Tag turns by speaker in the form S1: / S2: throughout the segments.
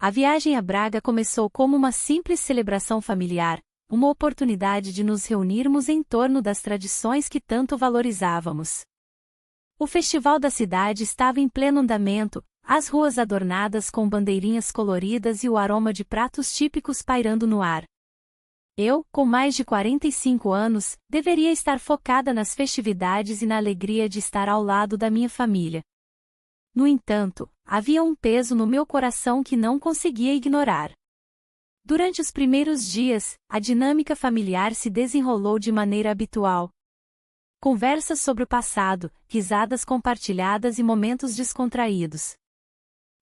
S1: A viagem a Braga começou como uma simples celebração familiar, uma oportunidade de nos reunirmos em torno das tradições que tanto valorizávamos. O festival da cidade estava em pleno andamento, as ruas adornadas com bandeirinhas coloridas e o aroma de pratos típicos pairando no ar. Eu, com mais de 45 anos, deveria estar focada nas festividades e na alegria de estar ao lado da minha família. No entanto, havia um peso no meu coração que não conseguia ignorar. Durante os primeiros dias, a dinâmica familiar se desenrolou de maneira habitual. Conversas sobre o passado, risadas compartilhadas e momentos descontraídos.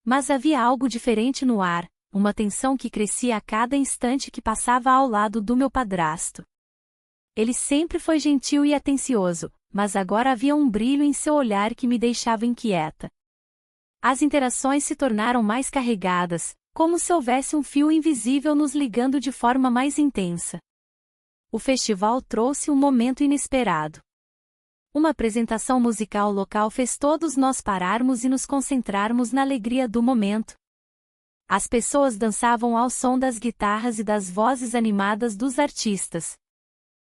S1: Mas havia algo diferente no ar, uma tensão que crescia a cada instante que passava ao lado do meu padrasto. Ele sempre foi gentil e atencioso, mas agora havia um brilho em seu olhar que me deixava inquieta. As interações se tornaram mais carregadas, como se houvesse um fio invisível nos ligando de forma mais intensa. O festival trouxe um momento inesperado. Uma apresentação musical local fez todos nós pararmos e nos concentrarmos na alegria do momento. As pessoas dançavam ao som das guitarras e das vozes animadas dos artistas.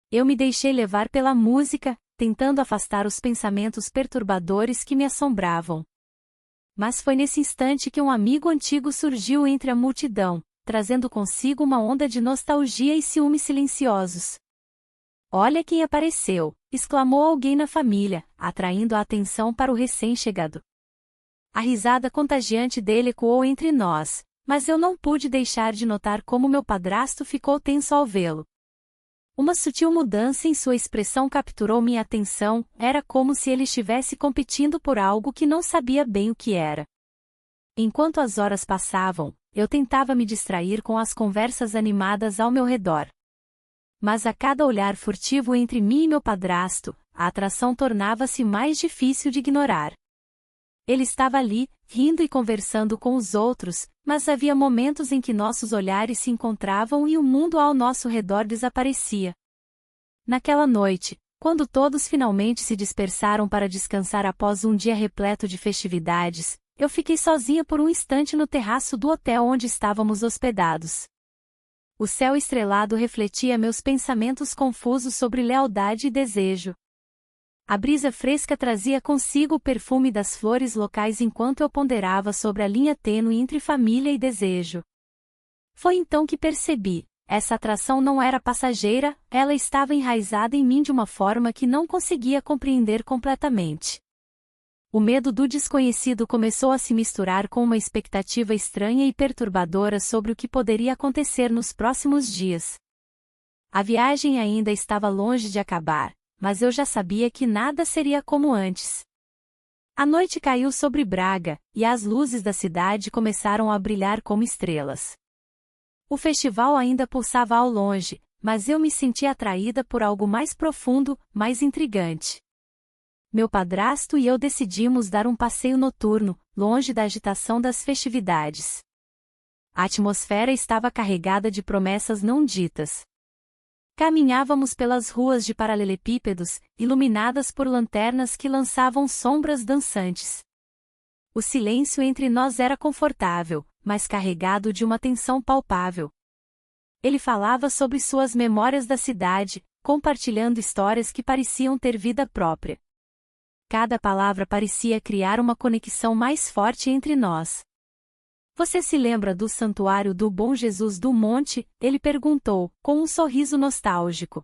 S1: Eu me deixei levar pela música, tentando afastar os pensamentos perturbadores que me assombravam. Mas foi nesse instante que um amigo antigo surgiu entre a multidão, trazendo consigo uma onda de nostalgia e ciúmes silenciosos. "Olha quem apareceu!" exclamou alguém na família, atraindo a atenção para o recém-chegado. A risada contagiante dele ecoou entre nós, mas eu não pude deixar de notar como meu padrasto ficou tenso ao vê-lo. Uma sutil mudança em sua expressão capturou minha atenção, era como se ele estivesse competindo por algo que não sabia bem o que era. Enquanto as horas passavam, eu tentava me distrair com as conversas animadas ao meu redor. Mas a cada olhar furtivo entre mim e meu padrasto, a atração tornava-se mais difícil de ignorar. Ele estava ali, rindo e conversando com os outros, mas havia momentos em que nossos olhares se encontravam e o mundo ao nosso redor desaparecia. Naquela noite, quando todos finalmente se dispersaram para descansar após um dia repleto de festividades, eu fiquei sozinha por um instante no terraço do hotel onde estávamos hospedados. O céu estrelado refletia meus pensamentos confusos sobre lealdade e desejo. A brisa fresca trazia consigo o perfume das flores locais enquanto eu ponderava sobre a linha tênue entre família e desejo. Foi então que percebi, essa atração não era passageira, ela estava enraizada em mim de uma forma que não conseguia compreender completamente. O medo do desconhecido começou a se misturar com uma expectativa estranha e perturbadora sobre o que poderia acontecer nos próximos dias. A viagem ainda estava longe de acabar, mas eu já sabia que nada seria como antes. A noite caiu sobre Braga, e as luzes da cidade começaram a brilhar como estrelas. O festival ainda pulsava ao longe, mas eu me sentia atraída por algo mais profundo, mais intrigante. Meu padrasto e eu decidimos dar um passeio noturno, longe da agitação das festividades. A atmosfera estava carregada de promessas não ditas. Caminhávamos pelas ruas de paralelepípedos, iluminadas por lanternas que lançavam sombras dançantes. O silêncio entre nós era confortável, mas carregado de uma tensão palpável. Ele falava sobre suas memórias da cidade, compartilhando histórias que pareciam ter vida própria. Cada palavra parecia criar uma conexão mais forte entre nós. "Você se lembra do Santuário do Bom Jesus do Monte?" ele perguntou, com um sorriso nostálgico.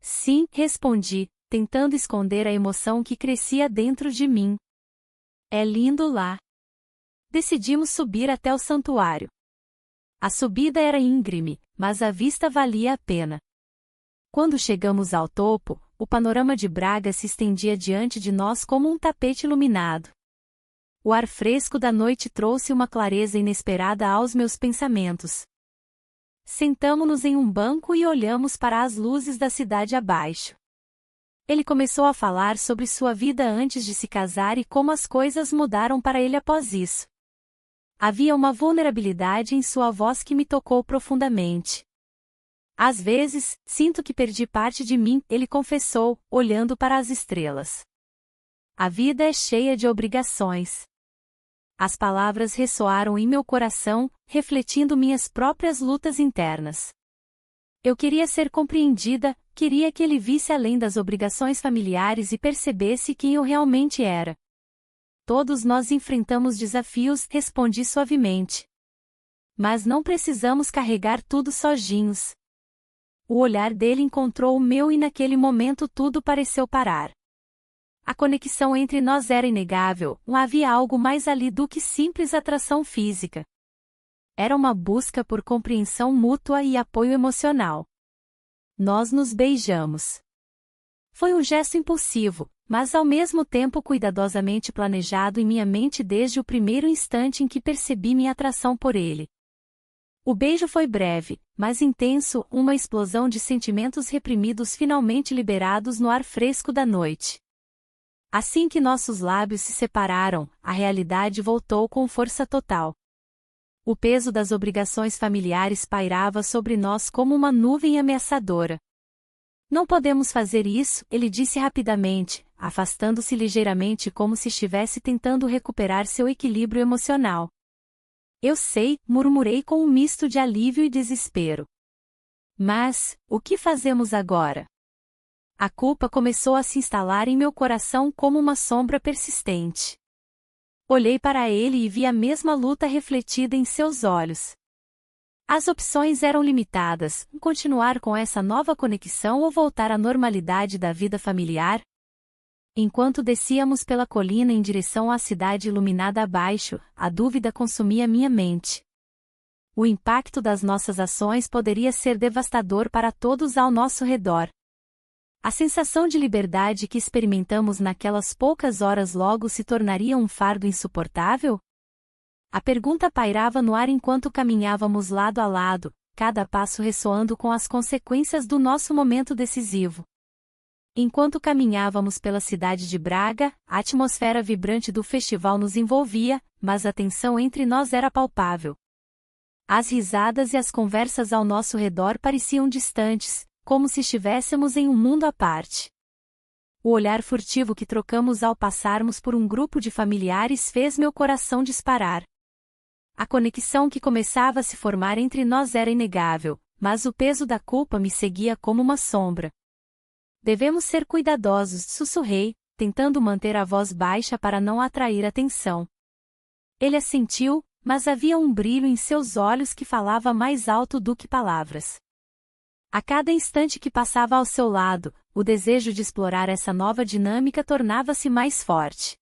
S1: "Sim", respondi, tentando esconder a emoção que crescia dentro de mim. "É lindo lá." Decidimos subir até o santuário. A subida era íngreme, mas a vista valia a pena. Quando chegamos ao topo, o panorama de Braga se estendia diante de nós como um tapete iluminado. O ar fresco da noite trouxe uma clareza inesperada aos meus pensamentos. Sentamo-nos em um banco e olhamos para as luzes da cidade abaixo. Ele começou a falar sobre sua vida antes de se casar e como as coisas mudaram para ele após isso. Havia uma vulnerabilidade em sua voz que me tocou profundamente. "Às vezes, sinto que perdi parte de mim", ele confessou, olhando para as estrelas. "A vida é cheia de obrigações. As palavras ressoaram em meu coração, refletindo minhas próprias lutas internas. Eu queria ser compreendida, queria que ele visse além das obrigações familiares e percebesse quem eu realmente era. Todos nós enfrentamos desafios, respondi suavemente. Mas não precisamos carregar tudo sozinhos. O olhar dele encontrou o meu e naquele momento tudo pareceu parar. A conexão entre nós era inegável, havia algo mais ali do que simples atração física. Era uma busca por compreensão mútua e apoio emocional. Nós nos beijamos. Foi um gesto impulsivo, mas ao mesmo tempo cuidadosamente planejado em minha mente desde o primeiro instante em que percebi minha atração por ele. O beijo foi breve, mas intenso, uma explosão de sentimentos reprimidos finalmente liberados no ar fresco da noite. Assim que nossos lábios se separaram, a realidade voltou com força total. O peso das obrigações familiares pairava sobre nós como uma nuvem ameaçadora. Não podemos fazer isso, ele disse rapidamente, afastando-se ligeiramente como se estivesse tentando recuperar seu equilíbrio emocional. Eu sei, murmurei com um misto de alívio e desespero. Mas, o que fazemos agora? A culpa começou a se instalar em meu coração como uma sombra persistente. Olhei para ele e vi a mesma luta refletida em seus olhos. As opções eram limitadas: continuar com essa nova conexão ou voltar à normalidade da vida familiar. Enquanto descíamos pela colina em direção à cidade iluminada abaixo, a dúvida consumia minha mente. O impacto das nossas ações poderia ser devastador para todos ao nosso redor. A sensação de liberdade que experimentamos naquelas poucas horas logo se tornaria um fardo insuportável? A pergunta pairava no ar enquanto caminhávamos lado a lado, cada passo ressoando com as consequências do nosso momento decisivo. Enquanto caminhávamos pela cidade de Braga, a atmosfera vibrante do festival nos envolvia, mas a tensão entre nós era palpável. As risadas e as conversas ao nosso redor pareciam distantes, como se estivéssemos em um mundo à parte. O olhar furtivo que trocamos ao passarmos por um grupo de familiares fez meu coração disparar. A conexão que começava a se formar entre nós era inegável, mas o peso da culpa me seguia como uma sombra. Devemos ser cuidadosos, sussurrei, tentando manter a voz baixa para não atrair atenção. Ele assentiu, mas havia um brilho em seus olhos que falava mais alto do que palavras. A cada instante que passava ao seu lado, o desejo de explorar essa nova dinâmica tornava-se mais forte.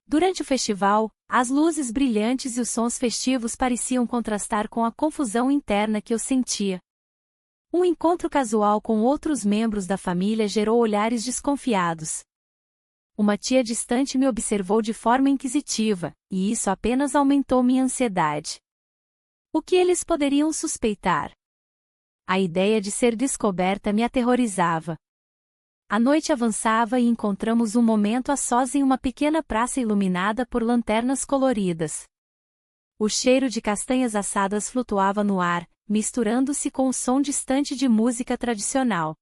S1: Durante o festival, as luzes brilhantes e os sons festivos pareciam contrastar com a confusão interna que eu sentia. Um encontro casual com outros membros da família gerou olhares desconfiados. Uma tia distante me observou de forma inquisitiva, e isso apenas aumentou minha ansiedade. O que eles poderiam suspeitar? A ideia de ser descoberta me aterrorizava. A noite avançava e encontramos um momento a sós em uma pequena praça iluminada por lanternas coloridas. O cheiro de castanhas assadas flutuava no ar, misturando-se com o som distante de música tradicional.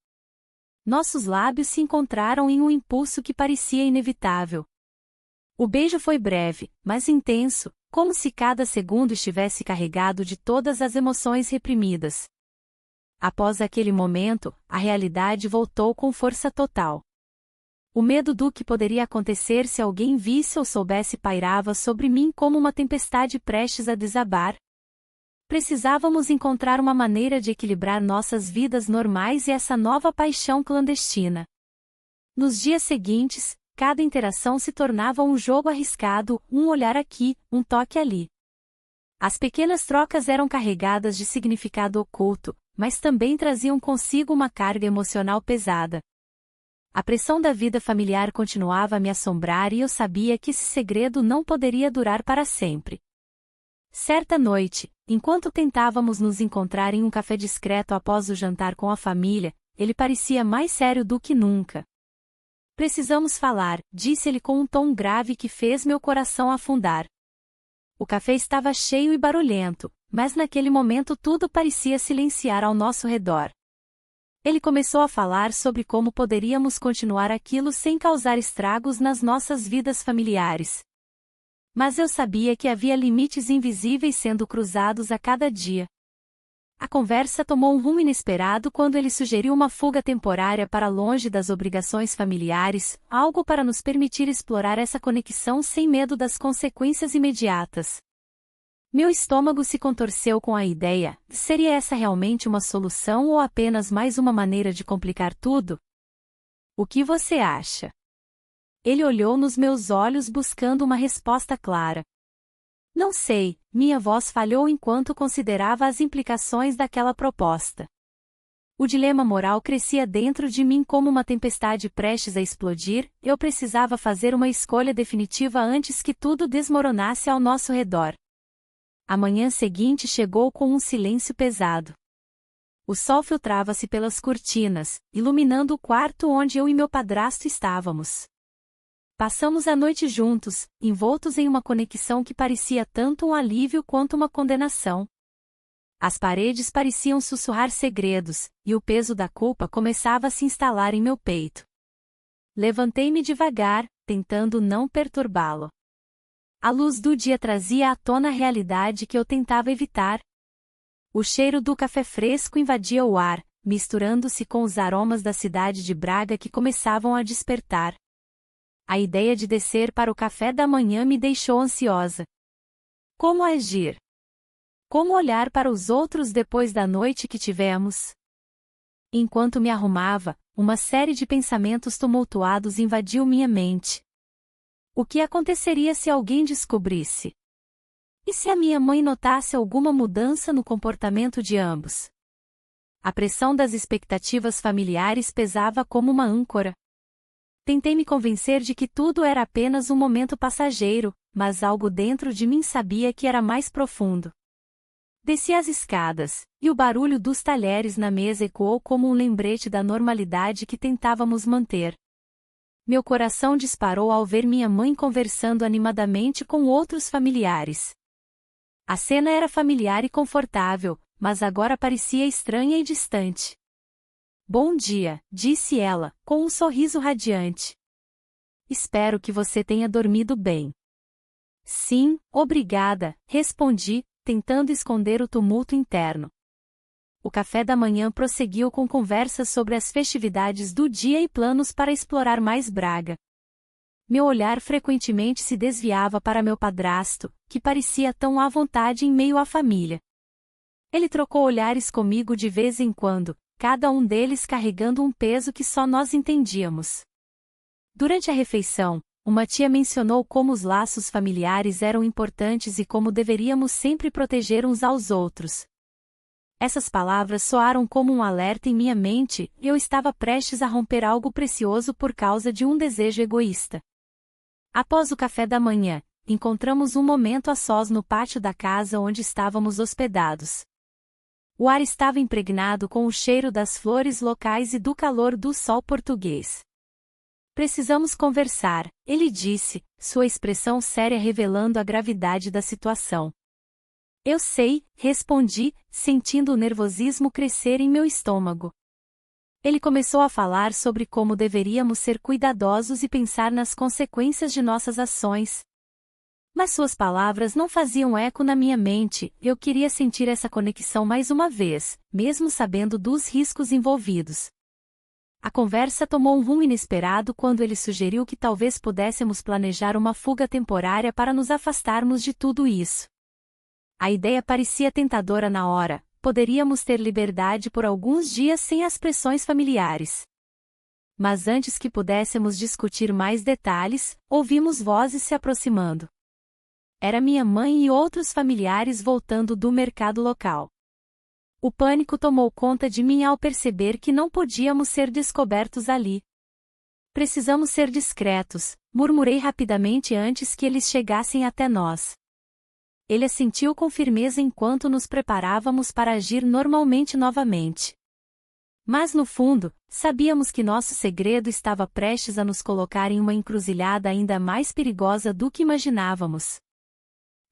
S1: Nossos lábios se encontraram em um impulso que parecia inevitável. O beijo foi breve, mas intenso, como se cada segundo estivesse carregado de todas as emoções reprimidas. Após aquele momento, a realidade voltou com força total. O medo do que poderia acontecer se alguém visse ou soubesse pairava sobre mim como uma tempestade prestes a desabar. Precisávamos encontrar uma maneira de equilibrar nossas vidas normais e essa nova paixão clandestina. Nos dias seguintes, cada interação se tornava um jogo arriscado, um olhar aqui, um toque ali. As pequenas trocas eram carregadas de significado oculto, mas também traziam consigo uma carga emocional pesada. A pressão da vida familiar continuava a me assombrar e eu sabia que esse segredo não poderia durar para sempre. Certa noite, enquanto tentávamos nos encontrar em um café discreto após o jantar com a família, ele parecia mais sério do que nunca. Precisamos falar, disse ele com um tom grave que fez meu coração afundar. O café estava cheio e barulhento, mas naquele momento tudo parecia silenciar ao nosso redor. Ele começou a falar sobre como poderíamos continuar aquilo sem causar estragos nas nossas vidas familiares. Mas eu sabia que havia limites invisíveis sendo cruzados a cada dia. A conversa tomou um rumo inesperado quando ele sugeriu uma fuga temporária para longe das obrigações familiares, algo para nos permitir explorar essa conexão sem medo das consequências imediatas. Meu estômago se contorceu com a ideia: seria essa realmente uma solução ou apenas mais uma maneira de complicar tudo? O que você acha? Ele olhou nos meus olhos buscando uma resposta clara. Não sei, minha voz falhou enquanto considerava as implicações daquela proposta. O dilema moral crescia dentro de mim como uma tempestade prestes a explodir. Eu precisava fazer uma escolha definitiva antes que tudo desmoronasse ao nosso redor. A manhã seguinte chegou com um silêncio pesado. O sol filtrava-se pelas cortinas, iluminando o quarto onde eu e meu padrasto estávamos. Passamos a noite juntos, envoltos em uma conexão que parecia tanto um alívio quanto uma condenação. As paredes pareciam sussurrar segredos, e o peso da culpa começava a se instalar em meu peito. Levantei-me devagar, tentando não perturbá-lo. A luz do dia trazia à tona a realidade que eu tentava evitar. O cheiro do café fresco invadia o ar, misturando-se com os aromas da cidade de Braga que começavam a despertar. A ideia de descer para o café da manhã me deixou ansiosa. Como agir? Como olhar para os outros depois da noite que tivemos? Enquanto me arrumava, uma série de pensamentos tumultuados invadiu minha mente. O que aconteceria se alguém descobrisse? E se a minha mãe notasse alguma mudança no comportamento de ambos? A pressão das expectativas familiares pesava como uma âncora. Tentei me convencer de que tudo era apenas um momento passageiro, mas algo dentro de mim sabia que era mais profundo. Desci as escadas, e o barulho dos talheres na mesa ecoou como um lembrete da normalidade que tentávamos manter. Meu coração disparou ao ver minha mãe conversando animadamente com outros familiares. A cena era familiar e confortável, mas agora parecia estranha e distante. Bom dia, disse ela, com um sorriso radiante. Espero que você tenha dormido bem. Sim, obrigada, respondi, tentando esconder o tumulto interno. O café da manhã prosseguiu com conversas sobre as festividades do dia e planos para explorar mais Braga. Meu olhar frequentemente se desviava para meu padrasto, que parecia tão à vontade em meio à família. Ele trocou olhares comigo de vez em quando, cada um deles carregando um peso que só nós entendíamos. Durante a refeição, uma tia mencionou como os laços familiares eram importantes e como deveríamos sempre proteger uns aos outros. Essas palavras soaram como um alerta em minha mente, e eu estava prestes a romper algo precioso por causa de um desejo egoísta. Após o café da manhã, encontramos um momento a sós no pátio da casa onde estávamos hospedados. O ar estava impregnado com o cheiro das flores locais e do calor do sol português. Precisamos conversar, ele disse, sua expressão séria revelando a gravidade da situação. Eu sei, respondi, sentindo o nervosismo crescer em meu estômago. Ele começou a falar sobre como deveríamos ser cuidadosos e pensar nas consequências de nossas ações. Mas suas palavras não faziam eco na minha mente, eu queria sentir essa conexão mais uma vez, mesmo sabendo dos riscos envolvidos. A conversa tomou um rumo inesperado quando ele sugeriu que talvez pudéssemos planejar uma fuga temporária para nos afastarmos de tudo isso. A ideia parecia tentadora na hora, poderíamos ter liberdade por alguns dias sem as pressões familiares. Mas antes que pudéssemos discutir mais detalhes, ouvimos vozes se aproximando. Era minha mãe e outros familiares voltando do mercado local. O pânico tomou conta de mim ao perceber que não podíamos ser descobertos ali. Precisamos ser discretos, murmurei rapidamente antes que eles chegassem até nós. Ele assentiu com firmeza enquanto nos preparávamos para agir normalmente novamente. Mas no fundo, sabíamos que nosso segredo estava prestes a nos colocar em uma encruzilhada ainda mais perigosa do que imaginávamos.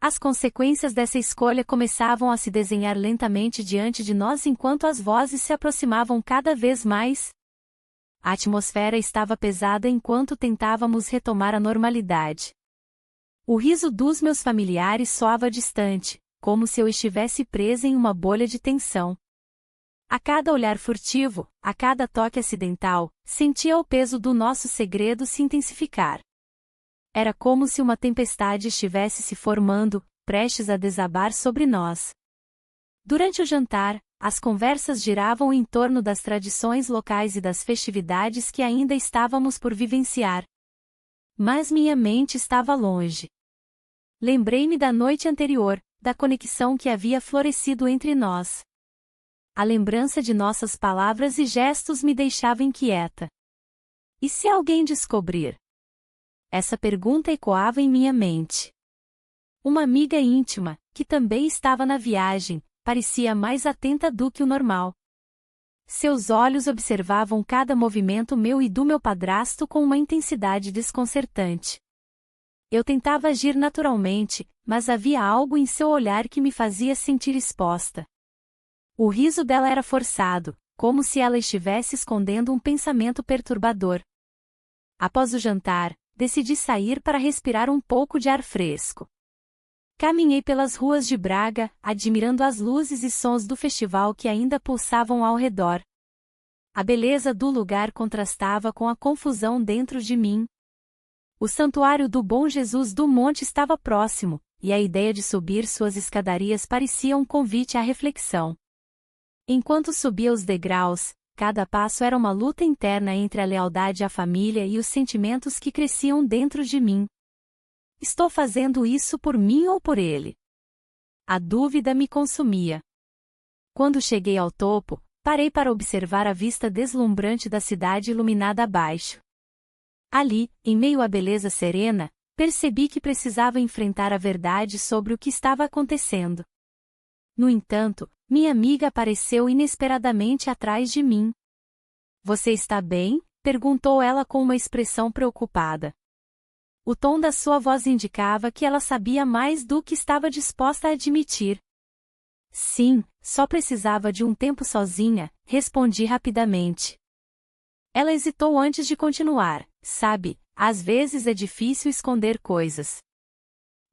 S1: As consequências dessa escolha começavam a se desenhar lentamente diante de nós enquanto as vozes se aproximavam cada vez mais. A atmosfera estava pesada enquanto tentávamos retomar a normalidade. O riso dos meus familiares soava distante, como se eu estivesse presa em uma bolha de tensão. A cada olhar furtivo, a cada toque acidental, sentia o peso do nosso segredo se intensificar. Era como se uma tempestade estivesse se formando, prestes a desabar sobre nós. Durante o jantar, as conversas giravam em torno das tradições locais e das festividades que ainda estávamos por vivenciar. Mas minha mente estava longe. Lembrei-me da noite anterior, da conexão que havia florescido entre nós. A lembrança de nossas palavras e gestos me deixava inquieta. E se alguém descobrir? Essa pergunta ecoava em minha mente. Uma amiga íntima, que também estava na viagem, parecia mais atenta do que o normal. Seus olhos observavam cada movimento meu e do meu padrasto com uma intensidade desconcertante. Eu tentava agir naturalmente, mas havia algo em seu olhar que me fazia sentir exposta. O riso dela era forçado, como se ela estivesse escondendo um pensamento perturbador. Após o jantar, decidi sair para respirar um pouco de ar fresco. Caminhei pelas ruas de Braga, admirando as luzes e sons do festival que ainda pulsavam ao redor. A beleza do lugar contrastava com a confusão dentro de mim. O santuário do Bom Jesus do Monte estava próximo, e a ideia de subir suas escadarias parecia um convite à reflexão. Enquanto subia os degraus, cada passo era uma luta interna entre a lealdade à família e os sentimentos que cresciam dentro de mim. Estou fazendo isso por mim ou por ele? A dúvida me consumia. Quando cheguei ao topo, parei para observar a vista deslumbrante da cidade iluminada abaixo. Ali, em meio à beleza serena, percebi que precisava enfrentar a verdade sobre o que estava acontecendo. No entanto, minha amiga apareceu inesperadamente atrás de mim. "Você está bem?", perguntou ela com uma expressão preocupada. O tom da sua voz indicava que ela sabia mais do que estava disposta a admitir. "Sim, só precisava de um tempo sozinha", respondi rapidamente. Ela hesitou antes de continuar. "Sabe, às vezes é difícil esconder coisas."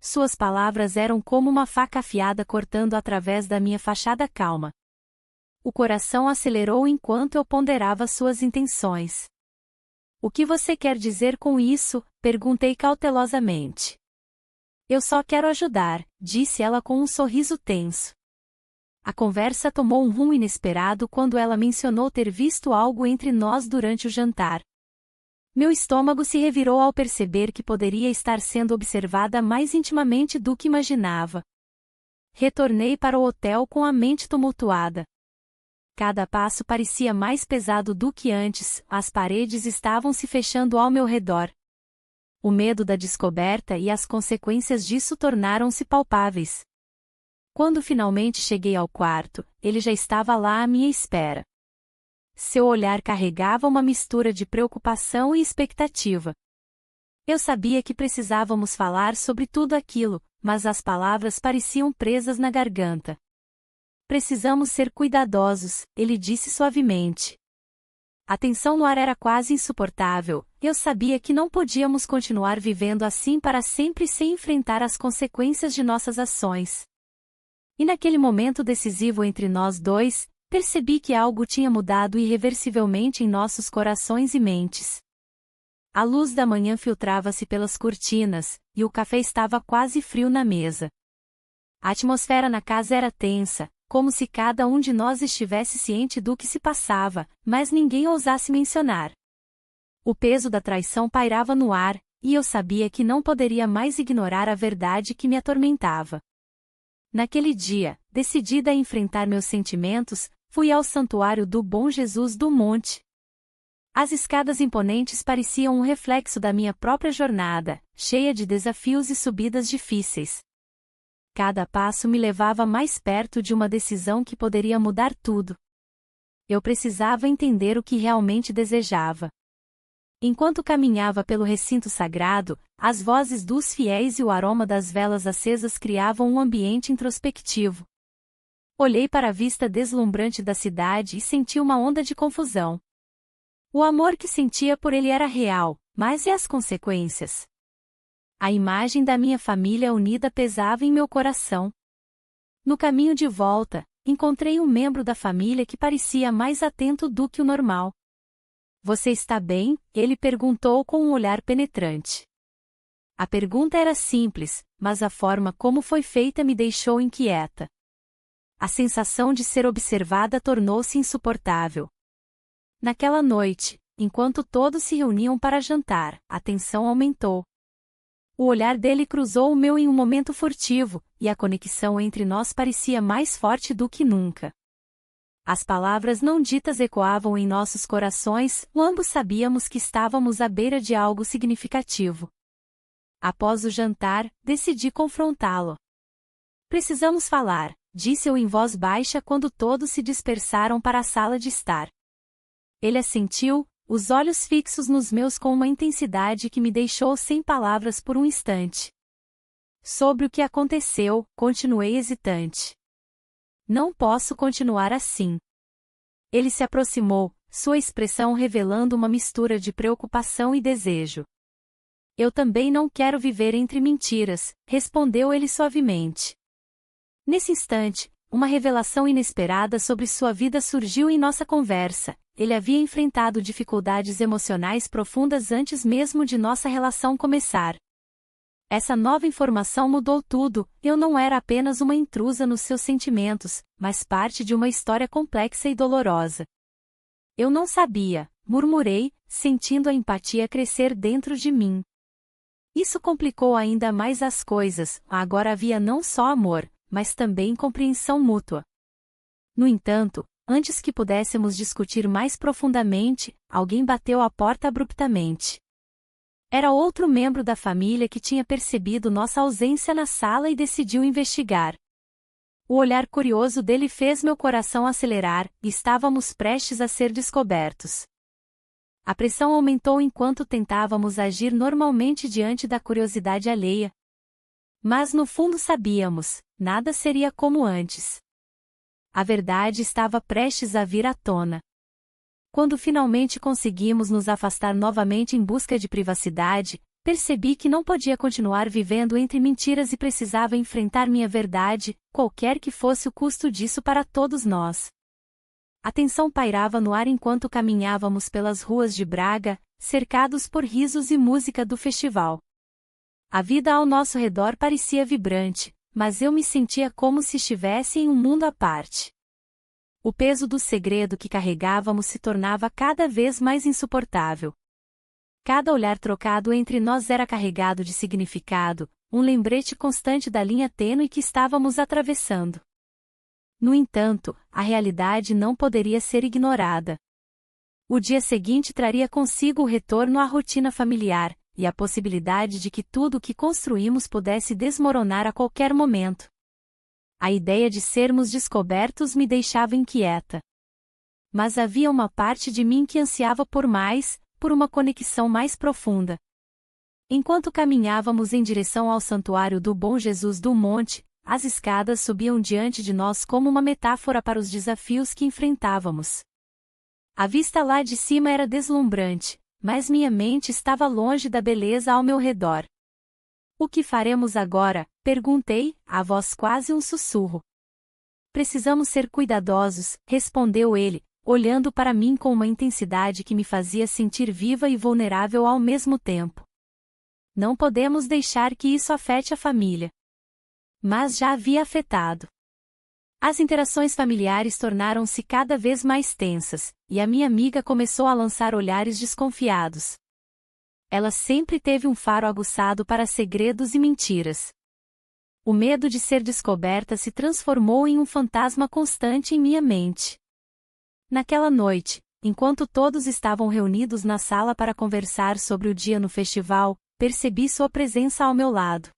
S1: Suas palavras eram como uma faca afiada cortando através da minha fachada calma. O coração acelerou enquanto eu ponderava suas intenções. "O que você quer dizer com isso?", perguntei cautelosamente. "Eu só quero ajudar", disse ela com um sorriso tenso. A conversa tomou um rumo inesperado quando ela mencionou ter visto algo entre nós durante o jantar. Meu estômago se revirou ao perceber que poderia estar sendo observada mais intimamente do que imaginava. Retornei para o hotel com a mente tumultuada. Cada passo parecia mais pesado do que antes, as paredes estavam se fechando ao meu redor. O medo da descoberta e as consequências disso tornaram-se palpáveis. Quando finalmente cheguei ao quarto, ele já estava lá à minha espera. Seu olhar carregava uma mistura de preocupação e expectativa. Eu sabia que precisávamos falar sobre tudo aquilo, mas as palavras pareciam presas na garganta. "Precisamos ser cuidadosos", ele disse suavemente. A tensão no ar era quase insuportável, eu sabia que não podíamos continuar vivendo assim para sempre sem enfrentar as consequências de nossas ações. E naquele momento decisivo entre nós dois, percebi que algo tinha mudado irreversivelmente em nossos corações e mentes. A luz da manhã filtrava-se pelas cortinas, e o café estava quase frio na mesa. A atmosfera na casa era tensa, como se cada um de nós estivesse ciente do que se passava, mas ninguém ousasse mencionar. O peso da traição pairava no ar, e eu sabia que não poderia mais ignorar a verdade que me atormentava. Naquele dia, decidida a enfrentar meus sentimentos, fui ao santuário do Bom Jesus do Monte. As escadas imponentes pareciam um reflexo da minha própria jornada, cheia de desafios e subidas difíceis. Cada passo me levava mais perto de uma decisão que poderia mudar tudo. Eu precisava entender o que realmente desejava. Enquanto caminhava pelo recinto sagrado, as vozes dos fiéis e o aroma das velas acesas criavam um ambiente introspectivo. Olhei para a vista deslumbrante da cidade e senti uma onda de confusão. O amor que sentia por ele era real, mas e as consequências? A imagem da minha família unida pesava em meu coração. No caminho de volta, encontrei um membro da família que parecia mais atento do que o normal. "Você está bem?" ele perguntou com um olhar penetrante. A pergunta era simples, mas a forma como foi feita me deixou inquieta. A sensação de ser observada tornou-se insuportável. Naquela noite, enquanto todos se reuniam para jantar, a tensão aumentou. O olhar dele cruzou o meu em um momento furtivo, e a conexão entre nós parecia mais forte do que nunca. As palavras não ditas ecoavam em nossos corações, ambos sabíamos que estávamos à beira de algo significativo. Após o jantar, decidi confrontá-lo. "Precisamos falar", disse eu em voz baixa quando todos se dispersaram para a sala de estar. Ele assentiu, os olhos fixos nos meus com uma intensidade que me deixou sem palavras por um instante. "Sobre o que aconteceu", continuei hesitante. "Não posso continuar assim." Ele se aproximou, sua expressão revelando uma mistura de preocupação e desejo. "Eu também não quero viver entre mentiras", respondeu ele suavemente. Nesse instante, uma revelação inesperada sobre sua vida surgiu em nossa conversa. Ele havia enfrentado dificuldades emocionais profundas antes mesmo de nossa relação começar. Essa nova informação mudou tudo. Eu não era apenas uma intrusa nos seus sentimentos, mas parte de uma história complexa e dolorosa. "Eu não sabia", murmurei, sentindo a empatia crescer dentro de mim. Isso complicou ainda mais as coisas. Agora havia não só amor, mas também compreensão mútua. No entanto, antes que pudéssemos discutir mais profundamente, alguém bateu à porta abruptamente. Era outro membro da família que tinha percebido nossa ausência na sala e decidiu investigar. O olhar curioso dele fez meu coração acelerar, e estávamos prestes a ser descobertos. A pressão aumentou enquanto tentávamos agir normalmente diante da curiosidade alheia. Mas no fundo sabíamos, nada seria como antes. A verdade estava prestes a vir à tona. Quando finalmente conseguimos nos afastar novamente em busca de privacidade, percebi que não podia continuar vivendo entre mentiras e precisava enfrentar minha verdade, qualquer que fosse o custo disso para todos nós. A tensão pairava no ar enquanto caminhávamos pelas ruas de Braga, cercados por risos e música do festival. A vida ao nosso redor parecia vibrante, mas eu me sentia como se estivesse em um mundo à parte. O peso do segredo que carregávamos se tornava cada vez mais insuportável. Cada olhar trocado entre nós era carregado de significado, um lembrete constante da linha tênue que estávamos atravessando. No entanto, a realidade não poderia ser ignorada. O dia seguinte traria consigo o retorno à rotina familiar, e a possibilidade de que tudo o que construímos pudesse desmoronar a qualquer momento. A ideia de sermos descobertos me deixava inquieta. Mas havia uma parte de mim que ansiava por mais, por uma conexão mais profunda. Enquanto caminhávamos em direção ao santuário do Bom Jesus do Monte, as escadas subiam diante de nós como uma metáfora para os desafios que enfrentávamos. A vista lá de cima era deslumbrante, mas minha mente estava longe da beleza ao meu redor. "O que faremos agora?", perguntei, a voz quase um sussurro. "Precisamos ser cuidadosos", respondeu ele, olhando para mim com uma intensidade que me fazia sentir viva e vulnerável ao mesmo tempo. "Não podemos deixar que isso afete a família." Mas já havia afetado. As interações familiares tornaram-se cada vez mais tensas, e a minha amiga começou a lançar olhares desconfiados. Ela sempre teve um faro aguçado para segredos e mentiras. O medo de ser descoberta se transformou em um fantasma constante em minha mente. Naquela noite, enquanto todos estavam reunidos na sala para conversar sobre o dia no festival, percebi sua presença ao meu lado.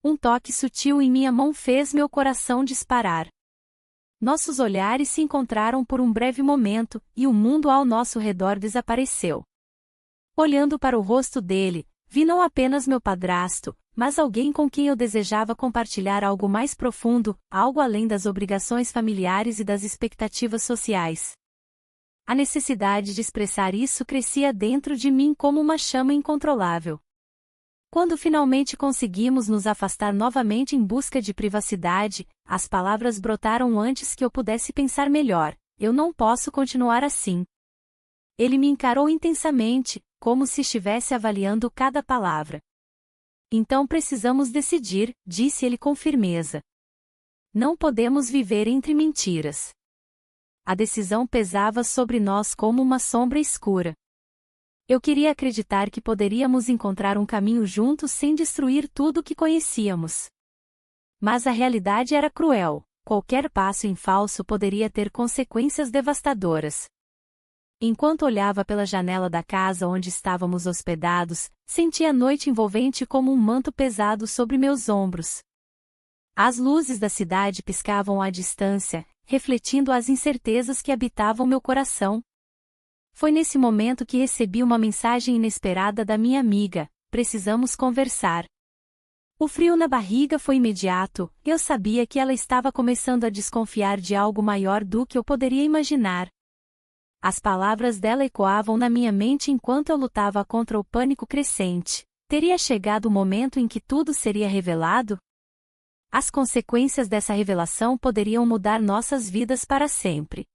S1: Um toque sutil em minha mão fez meu coração disparar. Nossos olhares se encontraram por um breve momento, e o mundo ao nosso redor desapareceu. Olhando para o rosto dele, vi não apenas meu padrasto, mas alguém com quem eu desejava compartilhar algo mais profundo, algo além das obrigações familiares e das expectativas sociais. A necessidade de expressar isso crescia dentro de mim como uma chama incontrolável. Quando finalmente conseguimos nos afastar novamente em busca de privacidade, as palavras brotaram antes que eu pudesse pensar melhor. Eu não posso continuar assim. Ele me encarou intensamente, como se estivesse avaliando cada palavra. Então precisamos decidir, disse ele com firmeza. Não podemos viver entre mentiras. A decisão pesava sobre nós como uma sombra escura. Eu queria acreditar que poderíamos encontrar um caminho juntos sem destruir tudo o que conhecíamos. Mas a realidade era cruel. Qualquer passo em falso poderia ter consequências devastadoras. Enquanto olhava pela janela da casa onde estávamos hospedados, senti a noite envolvente como um manto pesado sobre meus ombros. As luzes da cidade piscavam à distância, refletindo as incertezas que habitavam meu coração. Foi nesse momento que recebi uma mensagem inesperada da minha amiga: precisamos conversar. O frio na barriga foi imediato, eu sabia que ela estava começando a desconfiar de algo maior do que eu poderia imaginar. As palavras dela ecoavam na minha mente enquanto eu lutava contra o pânico crescente. Teria chegado o momento em que tudo seria revelado? As consequências dessa revelação poderiam mudar nossas vidas para sempre.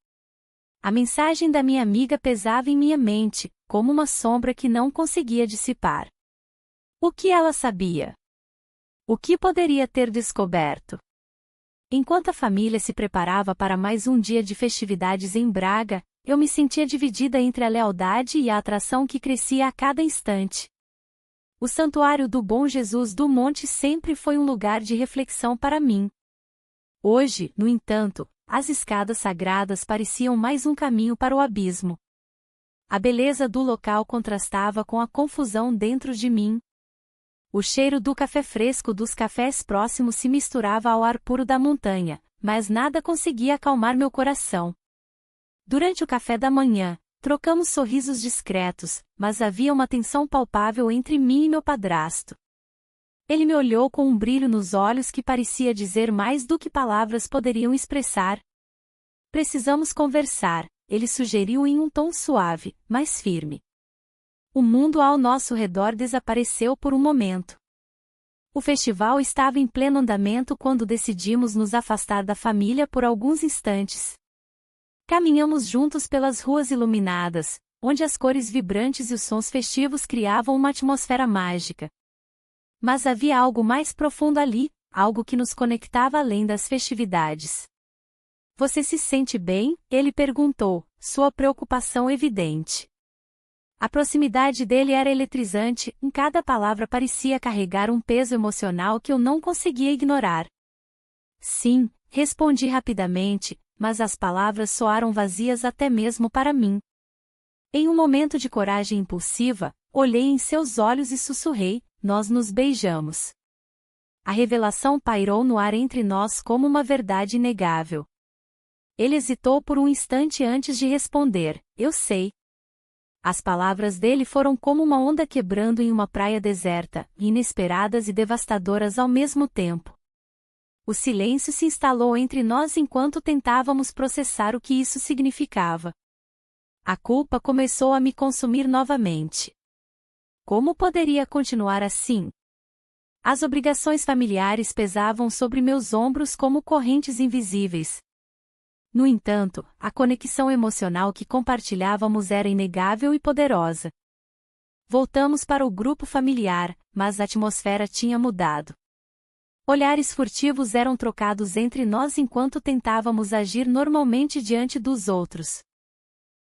S1: A mensagem da minha amiga pesava em minha mente, como uma sombra que não conseguia dissipar. O que ela sabia? O que poderia ter descoberto? Enquanto a família se preparava para mais um dia de festividades em Braga, eu me sentia dividida entre a lealdade e a atração que crescia a cada instante. O Santuário do Bom Jesus do Monte sempre foi um lugar de reflexão para mim. Hoje, no entanto, as escadas sagradas pareciam mais um caminho para o abismo. A beleza do local contrastava com a confusão dentro de mim. O cheiro do café fresco dos cafés próximos se misturava ao ar puro da montanha, mas nada conseguia acalmar meu coração. Durante o café da manhã, trocamos sorrisos discretos, mas havia uma tensão palpável entre mim e meu padrasto. Ele me olhou com um brilho nos olhos que parecia dizer mais do que palavras poderiam expressar. Precisamos conversar, ele sugeriu em um tom suave, mas firme. O mundo ao nosso redor desapareceu por um momento. O festival estava em pleno andamento quando decidimos nos afastar da família por alguns instantes. Caminhamos juntos pelas ruas iluminadas, onde as cores vibrantes e os sons festivos criavam uma atmosfera mágica. Mas havia algo mais profundo ali, algo que nos conectava além das festividades. Você se sente bem? Ele perguntou, sua preocupação evidente. A proximidade dele era eletrizante, em cada palavra parecia carregar um peso emocional que eu não conseguia ignorar. Sim, respondi rapidamente, mas as palavras soaram vazias até mesmo para mim. Em um momento de coragem impulsiva, olhei em seus olhos e sussurrei: nós nos beijamos. A revelação pairou no ar entre nós como uma verdade inegável. Ele hesitou por um instante antes de responder: eu sei. As palavras dele foram como uma onda quebrando em uma praia deserta, inesperadas e devastadoras ao mesmo tempo. O silêncio se instalou entre nós enquanto tentávamos processar o que isso significava. A culpa começou a me consumir novamente. Como poderia continuar assim? As obrigações familiares pesavam sobre meus ombros como correntes invisíveis. No entanto, a conexão emocional que compartilhávamos era inegável e poderosa. Voltamos para o grupo familiar, mas a atmosfera tinha mudado. Olhares furtivos eram trocados entre nós enquanto tentávamos agir normalmente diante dos outros.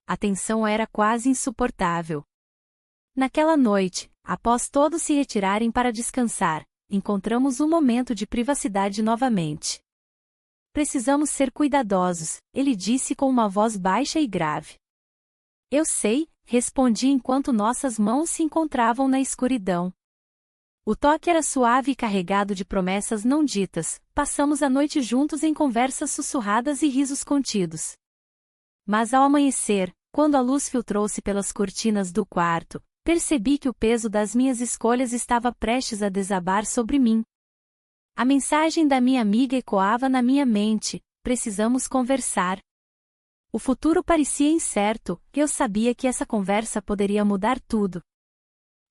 S1: A tensão era quase insuportável. Naquela noite, após todos se retirarem para descansar, encontramos um momento de privacidade novamente. Precisamos ser cuidadosos, ele disse com uma voz baixa e grave. Eu sei, respondi enquanto nossas mãos se encontravam na escuridão. O toque era suave e carregado de promessas não ditas, passamos a noite juntos em conversas sussurradas e risos contidos. Mas ao amanhecer, quando a luz filtrou-se pelas cortinas do quarto, percebi que o peso das minhas escolhas estava prestes a desabar sobre mim. A mensagem da minha amiga ecoava na minha mente: precisamos conversar. O futuro parecia incerto, e eu sabia que essa conversa poderia mudar tudo.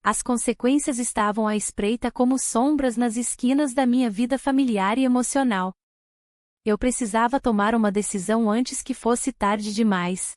S1: As consequências estavam à espreita como sombras nas esquinas da minha vida familiar e emocional. Eu precisava tomar uma decisão antes que fosse tarde demais.